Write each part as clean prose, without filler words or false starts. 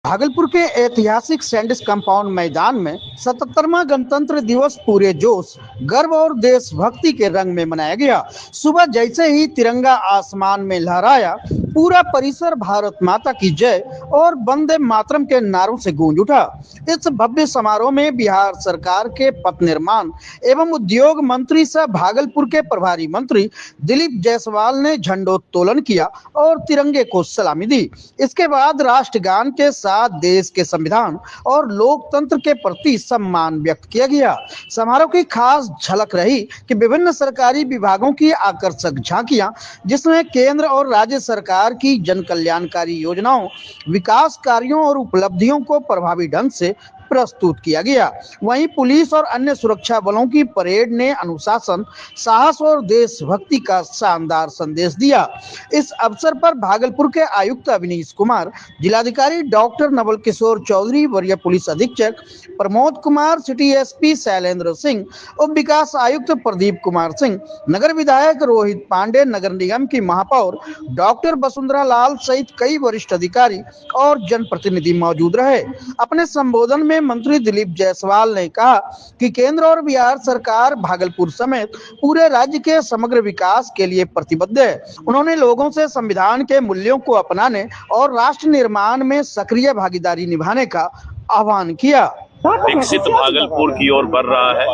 भागलपुर के ऐतिहासिक Sandis compound मैदान में 77वां गणतंत्र दिवस पूरे जोश, गर्व और देशभक्ति के रंग में मनाया गया। सुबह जैसे ही तिरंगा आसमान में लहराया, पूरा परिसर भारत माता की जय और वंदे मातरम के नारों से गूंज उठा। इस भव्य समारोह में बिहार सरकार के पथ निर्माण एवं उद्योग मंत्री सह भागलपुर के प्रभारी मंत्री दिलीप जायसवाल ने झंडोत्तोलन किया और तिरंगे को सलामी दी। इसके बाद राष्ट्रगान के साथ देश के संविधान और लोकतंत्र के प्रति सम्मान व्यक्त किया गया। समारोह की खास झलक रही कि विभिन्न सरकारी विभागों की आकर्षक झांकियां, जिसमें केंद्र और राज्य सरकार की जन कल्याणकारी योजनाओं, विकास कार्यों और उपलब्धियों को प्रभावी ढंग से प्रस्तुत किया गया। वहीं पुलिस और अन्य सुरक्षा बलों की परेड ने अनुशासन, साहस और देशभक्ति का शानदार संदेश दिया। इस अवसर पर भागलपुर के आयुक्त अवनीश कुमार, जिलाधिकारी डॉक्टर नवल किशोर चौधरी, वरीय पुलिस अधीक्षक प्रमोद कुमार, सिटी एसपी शैलेंद्र सिंह, उप विकास आयुक्त प्रदीप कुमार सिंह, नगर विधायक रोहित पांडे, नगर निगम की महापौर डॉक्टर वसुंधरा लाल सहित कई वरिष्ठ अधिकारी और जनप्रतिनिधि मौजूद रहे। अपने संबोधन में मंत्री दिलीप जायसवाल ने कहा कि केंद्र और बिहार सरकार भागलपुर समेत पूरे राज्य के समग्र विकास के लिए प्रतिबद्ध है। उन्होंने लोगों से संविधान के मूल्यों को अपनाने और राष्ट्र निर्माण में सक्रिय भागीदारी निभाने का आह्वान किया। विकसित भागलपुर की ओर बढ़ रहा है।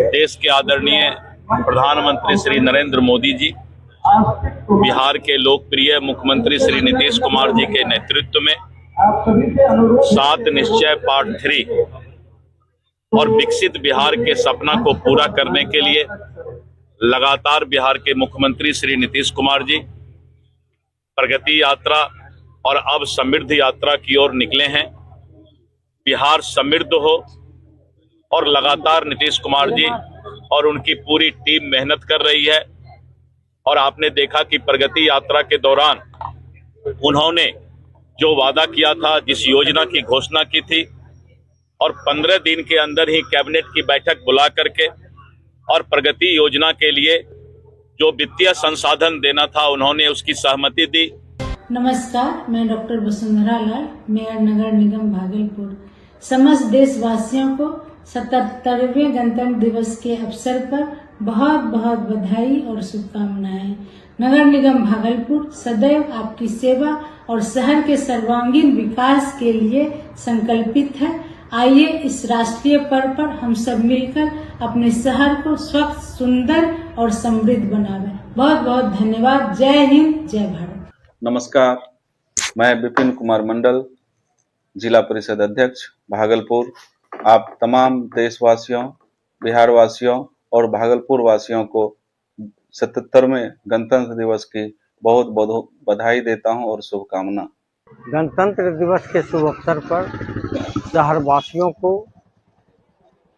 देश के आदरणीय प्रधानमंत्री श्री नरेंद्र मोदी जी, बिहार के लोकप्रिय मुख्यमंत्री श्री नीतीश कुमार जी के नेतृत्व में 7 निश्चय पार्ट 3 और विकसित बिहार के सपना को पूरा करने के लिए लगातार बिहार के मुख्यमंत्री श्री नीतीश कुमार जी प्रगति यात्रा और अब समृद्धि यात्रा की ओर निकले हैं। बिहार समृद्ध हो और लगातार नीतीश कुमार जी और उनकी पूरी टीम मेहनत कर रही है। और आपने देखा कि प्रगति यात्रा के दौरान उन्होंने जो वादा किया था, जिस योजना की घोषणा की थी, और 15 दिन के अंदर ही कैबिनेट की बैठक बुला करके और प्रगति योजना के लिए जो वित्तीय संसाधन देना था, उन्होंने उसकी सहमति दी। नमस्कार, मैं डॉक्टर वसुंधरा लाल, मेयर नगर निगम भागलपुर। समस्त देशवासियों को 77वें गणतंत्र दिवस के अवसर पर बहुत बहुत बधाई और शुभकामनाएं। नगर निगम भागलपुर सदैव आपकी सेवा और शहर के सर्वांगीण विकास के लिए संकल्पित है। आइए इस राष्ट्रीय पर्व पर हम सब मिलकर अपने शहर को स्वच्छ, सुंदर और समृद्ध बनावें। बहुत बहुत धन्यवाद। जय हिंद, जय भारत। नमस्कार, मैं विपिन कुमार मंडल, जिला परिषद अध्यक्ष भागलपुर। आप तमाम देशवासियों, बिहार वासियों और भागलपुर वासियों को 77वें गणतंत्र दिवस की बहुत बहुत बधाई देता हूं और शुभकामना। गणतंत्र दिवस के शुभ अवसर पर शहरवासियों को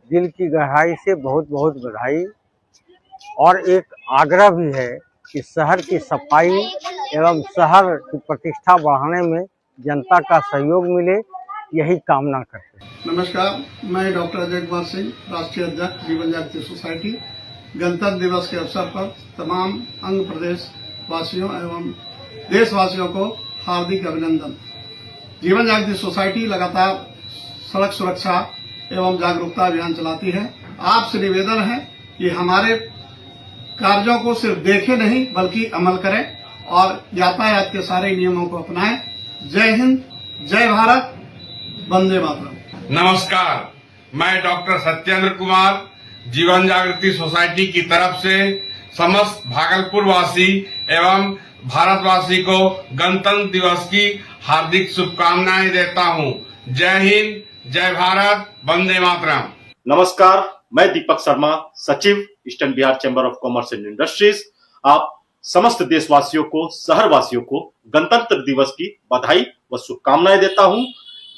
दिल की गहराई से बहुत बहुत बधाई और एक आग्रह भी है कि शहर की सफाई एवं शहर की प्रतिष्ठा बढ़ाने में जनता का सहयोग मिले, यही कामना करते हैं। नमस्कार, मैं डॉक्टर अजय कुमार सिंह, राष्ट्रीय अध्यक्ष जीवन जागृति सोसाइटी। गणतंत्र दिवस के अवसर पर तमाम अंग प्रदेश वासियों एवं देशवासियों को हार्दिक अभिनंदन। जीवन जागृति सोसाइटी लगातार सड़क सुरक्षा एवं जागरूकता अभियान चलाती है। आपसे निवेदन है कि हमारे कार्यों को सिर्फ देखें नहीं बल्कि अमल करें और यातायात के सारे नियमों को अपनाएं। जय हिंद, जय भारत, वंदे मातरम। नमस्कार, मैं डॉक्टर सत्येंद्र कुमार, जीवन जागृति सोसाइटी की तरफ से समस्त भागलपुर वासी एवं भारतवासी को गणतंत्र दिवस की हार्दिक शुभकामनाएं देता हूं। जय हिंद, जय भारत, वंदे मातरम। नमस्कार, मैं दीपक शर्मा, सचिव eastern Bihar chamber of commerce and industries. आप समस्त देशवासियों को, शहरवासियों को गणतंत्र दिवस की बधाई व शुभकामनाएं देता हूं।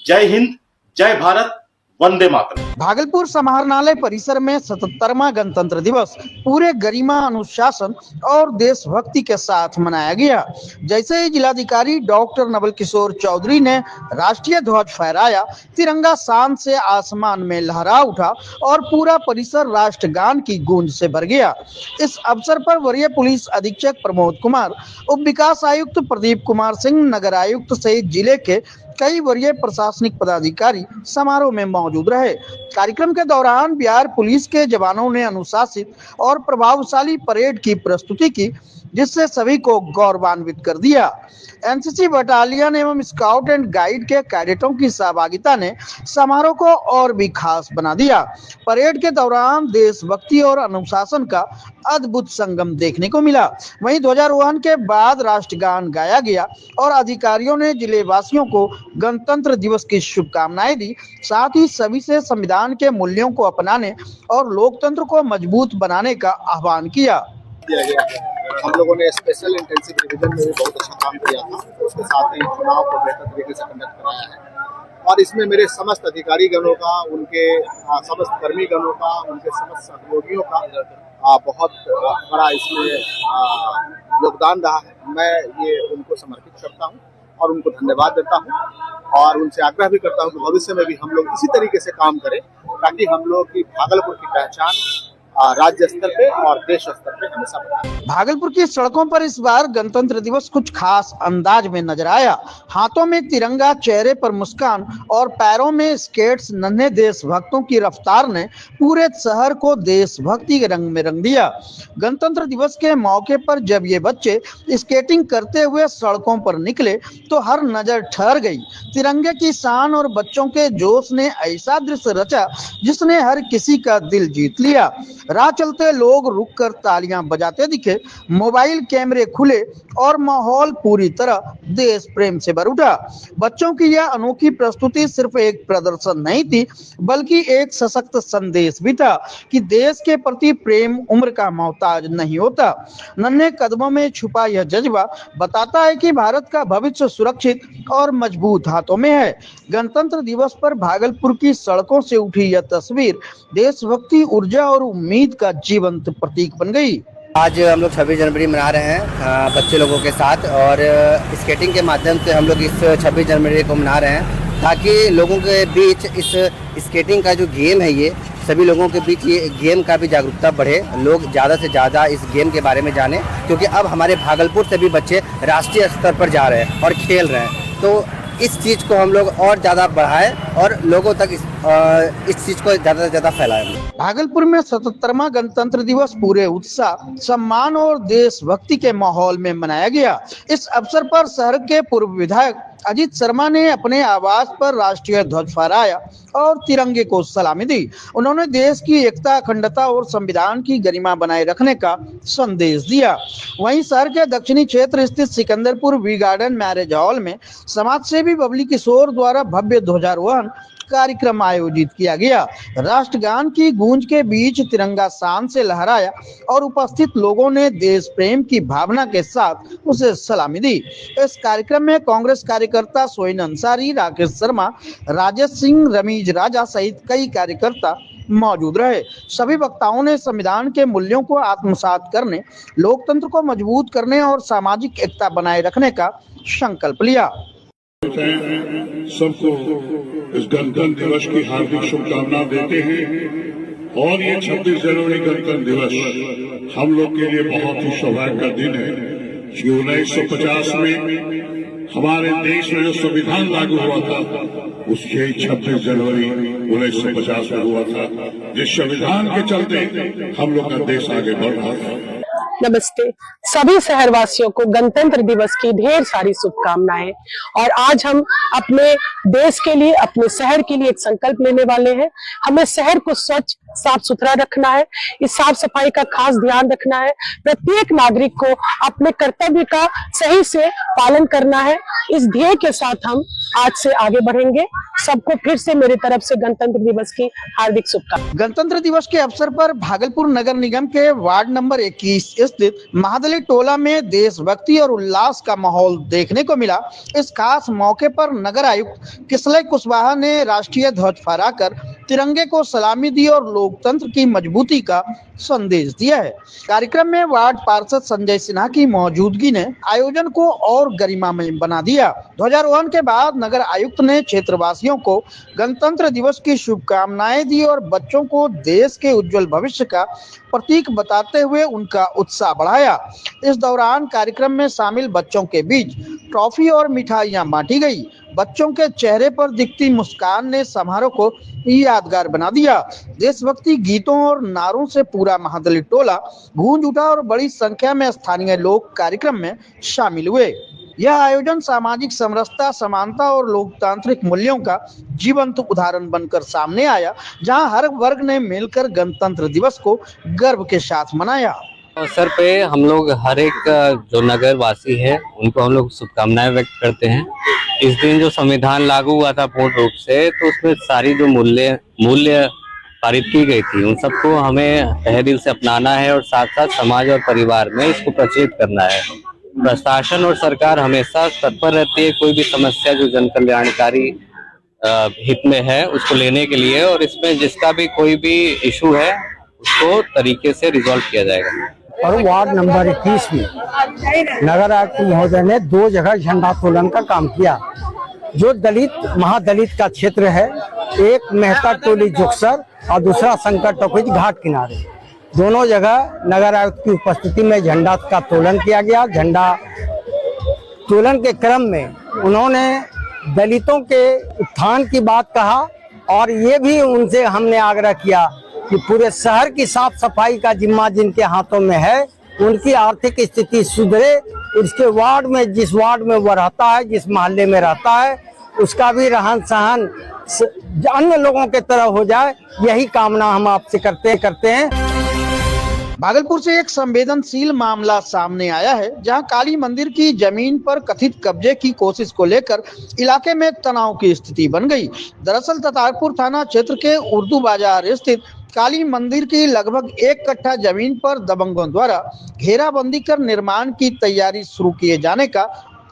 जय हिंद, जय भारत, वंदे मातरम। भागलपुर समाहरणालय परिसर में 77वां गणतंत्र दिवस पूरे गरिमा, अनुशासन और देशभक्ति के साथ मनाया गया। जैसे ही जिलाधिकारी डॉक्टर नवल किशोर चौधरी ने राष्ट्रीय ध्वज फहराया, तिरंगा शान से आसमान में लहरा उठा और पूरा परिसर राष्ट्रगान की गूंज से भर गया। इस अवसर पर वरीय पुलिस अधीक्षक प्रमोद कुमार, उप विकास आयुक्त प्रदीप कुमार सिंह, नगर आयुक्त सहित जिले के कई वरीय प्रशासनिक पदाधिकारी समारोह में मौजूद रहे। कार्यक्रम के दौरान बिहार पुलिस के जवानों ने अनुशासित और प्रभावशाली परेड की प्रस्तुति की, जिससे सभी को गौरवान्वित कर दिया। एनसीसी बटालियन एवं स्काउट एंड गाइड के कैडेटों की सहभागिता ने समारोह को और भी खास बना दिया। परेड के दौरान देशभक्ति और अनुशासन का अद्भुत संगम देखने को मिला। वहीं ध्वजारोहण के बाद राष्ट्रगान गाया गया और अधिकारियों ने जिले वासियों को गणतंत्र दिवस की शुभकामनाएं दी। साथ ही सभी से संविधान के मूल्यों को अपनाने और लोकतंत्र को मजबूत बनाने का आह्वान किया। हम लोगों ने स्पेशल इंटेंसिव रिवीजन में भी बहुत अच्छा काम किया था। उसके साथ ही चुनाव को बेहतर तरीके से कंडक्ट कराया है और इसमें मेरे समस्त अधिकारी गणों का, उनके समस्त कर्मी गणों का, उनके समस्त सहयोगियों का बहुत बड़ा इसमें योगदान रहा है। मैं ये उनको समर्पित करता हूँ और उनको धन्यवाद देता हूँ और उनसे आग्रह भी करता हूँ कि भविष्य में भी हम लोग इसी तरीके से काम करें ताकि हम लोग की भागलपुर की पहचान राज्य स्तर पे और देश स्तर पे हमेशा बना। भागलपुर की सड़कों पर इस बार गणतंत्र दिवस कुछ खास अंदाज में नजर आया। हाथों में तिरंगा, चेहरे पर मुस्कान और पैरों में स्केट्स नन्हे देशभक्तों की रफ्तार ने पूरे शहर को देशभक्ति के रंग में रंग दिया। गणतंत्र दिवस के मौके पर जब ये बच्चे स्केटिंग करते हुए सड़कों पर निकले तो हर नजर ठहर गई। तिरंगे की शान और बच्चों के जोश ने ऐसा दृश्य रचा जिसने हर किसी का दिल जीत लिया। राह चलते लोग रुककर तालियां बजाते दिखे, मोबाइल कैमरे खुले और माहौल पूरी तरह देश प्रेम से भर उठा। बच्चों की यह अनोखी प्रस्तुति सिर्फ एक प्रदर्शन नहीं थी, बल्कि एक सशक्त संदेश भी था कि देश के प्रति प्रेम उम्र का मोहताज नहीं होता। नन्हे कदमों में छुपा यह जज्बा बताता है कि भारत का भविष्य सुरक्षित और मजबूत हाथों में है। गणतंत्र दिवस पर भागलपुर की सड़कों से उठी यह तस्वीर देशभक्ति, ऊर्जा और उम्मीद का जीवंत प्रतीक बन गई। आज हम लोग 26 जनवरी मना रहे हैं बच्चे लोगों के साथ और स्केटिंग के माध्यम से हम लोग इस 26 जनवरी को मना रहे हैं ताकि लोगों के बीच इस स्केटिंग का जो गेम है, ये सभी लोगों के बीच ये गेम का भी जागरूकता बढ़े, लोग ज़्यादा से ज़्यादा इस गेम के बारे में जाने, क्योंकि अब हमारे भागलपुर से भी बच्चे राष्ट्रीय स्तर पर जा रहे हैं और खेल रहे हैं। तो इस चीज़ को हम लोग और ज़्यादा बढ़ाएं और लोगों तक इस चीज़ को ज़्यादा से ज़्यादा फैलाएं। भागलपुर में 77वां गणतंत्र दिवस पूरे उत्साह, सम्मान और देशभक्ति के माहौल में मनाया गया। इस अवसर पर शहर के पूर्व विधायक अजीत शर्मा ने अपने आवास पर राष्ट्रीय ध्वज फहराया और तिरंगे को सलामी दी। उन्होंने देश की एकता, अखंडता और संविधान की गरिमा बनाए रखने का संदेश दिया। वहीं शहर के दक्षिणी क्षेत्र स्थित Sikandarpur V garden marriage hall में समाज सेवी बबली किशोर द्वारा भव्य ध्वजारोहण कार्यक्रम आयोजित किया गया। राष्ट्रगान की गूंज के बीच तिरंगा शान से लहराया और उपस्थित लोगों ने देश प्रेम की भावना के साथ उसे सलामी दी। इस कार्यक्रम में कांग्रेस कार्यकर्ता सोइन अंसारी, राकेश शर्मा, राजेश सिंह, रमीज राजा सहित कई कार्यकर्ता मौजूद रहे। सभी वक्ताओं ने संविधान के मूल्यों को आत्मसात करने, लोकतंत्र को मजबूत करने और सामाजिक एकता बनाए रखने का संकल्प लिया। सबको इस गणतंत्र दिवस की हार्दिक शुभकामनाएं देते हैं और ये 26 जनवरी गणतंत्र दिवस हम लोग के लिए बहुत ही सौभाग्य का दिन है कि 1950 में हमारे देश में जो संविधान लागू हुआ था उसके 26 जनवरी 1950 में हुआ था, जिस संविधान के चलते हम लोग का देश आगे बढ़ रहा है। नमस्ते सभी शहरवासियों को गणतंत्र दिवस की ढेर सारी शुभकामनाएं। और आज हम अपने देश के लिए, अपने शहर के लिए एक संकल्प लेने वाले हैं। हमें शहर को स्वच्छ, साफ सुथरा रखना है। इस साफ सफाई का खास ध्यान रखना है। प्रत्येक नागरिक को अपने कर्तव्य का सही से पालन करना है। इस ध्येय के साथ हम आज से आगे बढ़ेंगे। सबको फिर से मेरी तरफ से गणतंत्र दिवस की हार्दिक शुभकामनाएं। गणतंत्र दिवस के अवसर पर भागलपुर नगर निगम के वार्ड नंबर 21 स्थित महादली टोला में देशभक्ति और उल्लास का माहौल देखने को मिला। इस खास मौके पर नगर आयुक्त किसलय कुशवाहा ने राष्ट्रीय ध्वज फहराकर तिरंगे को सलामी दी और लोकतंत्र की मजबूती का संदेश दिया है। कार्यक्रम में वार्ड पार्षद संजय सिन्हा की मौजूदगी ने आयोजन को और गरिमामय बना दिया। ध्वजारोहण के बाद नगर आयुक्त ने क्षेत्रवासियों को गणतंत्र दिवस की शुभकामनाएं दी और बच्चों को देश के उज्जवल भविष्य का प्रतीक बताते हुए उनका उत्साह बढ़ाया। इस दौरान कार्यक्रम में शामिल बच्चों के बीच ट्रॉफी और मिठाइयां बांटी गई। बच्चों के चेहरे पर दिखती मुस्कान ने समारोह को यादगार बना दिया। देशभक्ति गीतों और नारों से पूरा महादलित टोला गूंज उठा और बड़ी संख्या में स्थानीय लोग कार्यक्रम में शामिल हुए। यह आयोजन सामाजिक समरसता, समानता और लोकतांत्रिक मूल्यों का जीवंत उदाहरण बनकर सामने आया, जहां हर वर्ग ने मिलकर गणतंत्र दिवस को गर्व के साथ मनाया। अवसर पे हम लोग हर एक जो नगर वासी है उनको हम लोग शुभकामनाएं व्यक्त करते हैं। इस दिन जो संविधान लागू हुआ था पूर्ण रूप से, तो उसमें सारी जो मूल्य पारित की गई थी उन सबको हमें तहे दिल से अपनाना है और साथ साथ समाज और परिवार में इसको प्रचलित करना है। प्रशासन और सरकार हमेशा तत्पर रहती है कोई भी समस्या जो जन कल्याणकारी हित में है उसको लेने के लिए, और इसमें जिसका भी कोई भी इशू है उसको तरीके से रिजॉल्व किया जाएगा। और वार्ड नंबर 21 में नगर आयुक्त महोदय ने 2 जगह झंडोत्तोलन का काम किया। जो दलित महादलित का क्षेत्र है, एक मेहता टोली जुक्सर और दूसरा शंकर टॉकीज घाट किनारे, दोनों जगह नगर आयुक्त की उपस्थिति में झंडा का तोलन किया गया। झंडा तोलन के क्रम में उन्होंने दलितों के उत्थान की बात कहा और ये भी उनसे हमने आग्रह किया कि पूरे शहर की साफ सफाई का जिम्मा जिनके हाथों में है, उनकी आर्थिक स्थिति सुधरे, उसके वार्ड में जिस वार्ड में वो रहता है, जिस मोहल्ले में रहता है, उसका भी रहन सहन अन्य लोगों के तरह हो जाए, यही कामना हम आपसे करते हैं। भागलपुर से एक संवेदनशील मामला सामने आया है, जहां काली मंदिर की जमीन पर कथित कब्जे की कोशिश को लेकर इलाके में तनाव की स्थिति बन गई। दरअसल ततारपुर थाना क्षेत्र के उर्दू बाजार स्थित काली मंदिर की लगभग 1 कट्ठा जमीन पर दबंगों द्वारा घेराबंदी कर निर्माण की तैयारी शुरू किए जाने का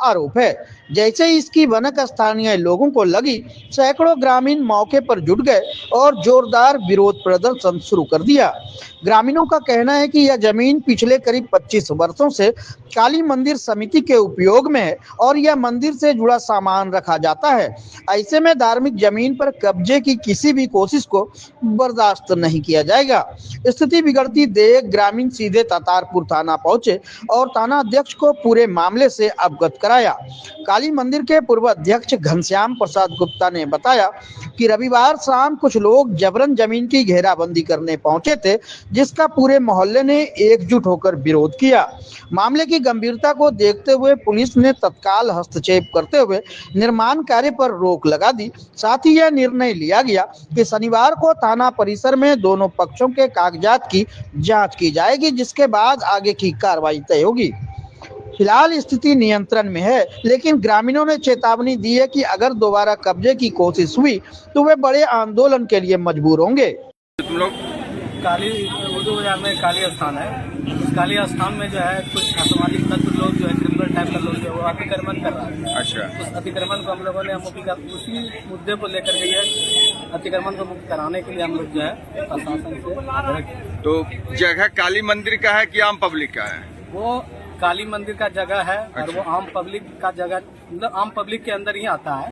आरोप है। जैसे ही इसकी भनक स्थानीय लोगों को लगी, सैकड़ों ग्रामीण मौके पर जुट गए और जोरदार विरोध प्रदर्शन शुरू कर दिया। ग्रामीणों का कहना है कि यह जमीन पिछले करीब 25 वर्षों से काली मंदिर समिति के उपयोग में है और यह मंदिर से जुड़ा सामान रखा जाता है। ऐसे में धार्मिक जमीन पर कब्जे की किसी भी कोशिश को बर्दाश्त नहीं किया जाएगा। स्थिति बिगड़ती देख ग्रामीण सीधे ततारपुर थाना पहुंचे और थाना अध्यक्ष को पूरे मामले से अवगत कराया। काली मंदिर के पूर्व अध्यक्ष घनश्याम प्रसाद गुप्ता ने बताया कि रविवार शाम कुछ लोग जबरन जमीन की घेराबंदी करने पहुंचे थे, जिसका पूरे मोहल्ले ने एकजुट होकर विरोध किया। मामले की गंभीरता को देखते हुए पुलिस ने तत्काल हस्तक्षेप करते हुए निर्माण कार्य पर रोक लगा दी। साथ ही यह निर्णय लिया गया कि शनिवार को थाना परिसर में दोनों पक्षों के कागजात की जांच की जाएगी, जिसके बाद आगे की कार्रवाई तय होगी। फिलहाल स्थिति नियंत्रण में है, लेकिन ग्रामीणों ने चेतावनी दी है कि अगर दोबारा कब्जे की कोशिश हुई तो वे बड़े आंदोलन के लिए मजबूर होंगे। तुम लोग काली उर्दू बाजार में काली स्थान है, उस काली स्थान में जो है कुछ असामाजिक तत्व लोग जो है क्रिमिनल टाइप का लोग जो है वो अतिक्रमण कर रहा है। अच्छा, उस अतिक्रमण को हम लोगों ने उसी मुद्दे को लेकर के ये अतिक्रमण को मुक्त कराने के लिए हम लोग जो है प्रशासन से। तो जगह काली मंदिर का है कि आम पब्लिक का है? वो काली मंदिर का जगह है और वो आम पब्लिक का जगह, मतलब आम पब्लिक के अंदर ही आता है।